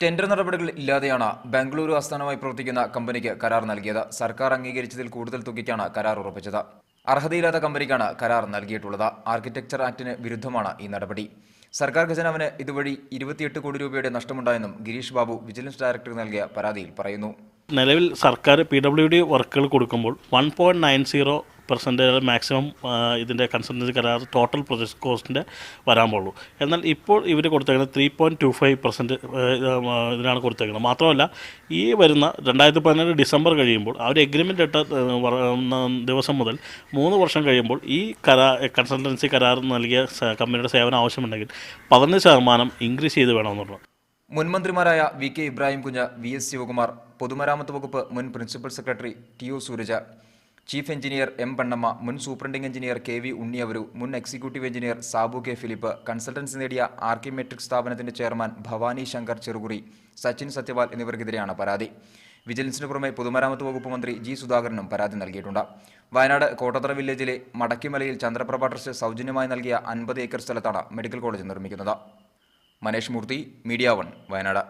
Tender നടപടികൾ ഇല്ലാതെയാണ് ബംഗളൂരു ആസ്ഥാനമായി പ്രവർത്തിക്കുന്ന കമ്പനിക്ക് കരാർ നൽകിയത്. സർക്കാർ അംഗീകരിച്ചതിൽ കൂടുതൽ തുകയ്ക്കാണ് കരാർ ഉറപ്പിച്ചത്. അർഹതയില്ലാത്ത കമ്പനിക്കാണ് കരാർ നൽകിയിട്ടുള്ളത്. ആർക്കിടെക്ചർ ആക്ടിന് വിരുദ്ധമാണ് ഈ നടപടി. സർക്കാർ ഖജനാവിന് ഇതുവഴി 28 കോടി രൂപയുടെ നഷ്ടമുണ്ടായെന്നും ഗിരീഷ് ബാബു വിജിലൻസ് ഡയറക്ടർ നൽകിയ പരാതിയിൽ പറയുന്നു. നിലവിൽ സർക്കാർ PWD വർക്കുകൾ കൊടുക്കുമ്പോൾ 1.90% മാക്സിമം ഇതിൻ്റെ കൺസൾട്ടൻസി കരാർ ടോട്ടൽ പ്രൊജക്ട് കോസ്റ്റിൻ്റെ വരാൻ പോകുള്ളൂ. എന്നാൽ ഇപ്പോൾ ഇവർ കൊടുത്തേക്കുന്നത് 3.25% ഇതിനാണ് കൊടുത്തേക്കുന്നത്. മാത്രമല്ല, ഈ വരുന്ന 2017 ഡിസംബർ കഴിയുമ്പോൾ ആ ഒരു എഗ്രിമെൻ്റ് ഇട്ട ദിവസം മുതൽ 3 വർഷം കഴിയുമ്പോൾ ഈ കൺസൾട്ടൻസി കരാർ നൽകിയ കമ്പനിയുടെ സേവനം ആവശ്യമുണ്ടെങ്കിൽ 15% ഇൻക്രീസ് ചെയ്ത് വേണമെന്നുള്ളത്. മുൻമന്ത്രിമാരായ VK ഇബ്രാഹിം കുഞ്ഞ്, VS ശിവകുമാർ, പൊതുമരാമത്ത് വകുപ്പ് മുൻ principal secretary TO Sooraj, chief engineer M Pannamma, മുൻ സൂപ്രണ്ടിംഗ് എഞ്ചിനീയർ KV ഉണ്ണിയവരു, മുൻ executive engineer Sabu K Philip, consultancy നേടിയ ആർക്കിമെട്രിക് സ്ഥാപനത്തിന്റെ ചെയർമാൻ ഭവാനി ശങ്കർ ചെറുകുറി, സച്ചിൻ സത്യപാൽ എന്നിവർക്കെതിരെയാണ് പരാതി. വിജിലൻസിന് പുറമെ പൊതുമരാമത്ത് വകുപ്പ് മന്ത്രി G സുധാകരനും പരാതി നൽകിയിട്ടുണ്ട്. വയനാട് കോട്ടത്തറ വില്ലേജിലെ മടക്കിമലയിൽ ചന്ദ്രപ്രഭ ട്രസ്റ്റ് സൗജന്യമായി നൽകിയ 50 ഏക്കർ സ്ഥലത്താണ് മെഡിക്കൽ കോളേജ് നിർമ്മിക്കുന്നത്. മനേഷ് മൂർത്തി, മീഡിയ 1, വയനാട്.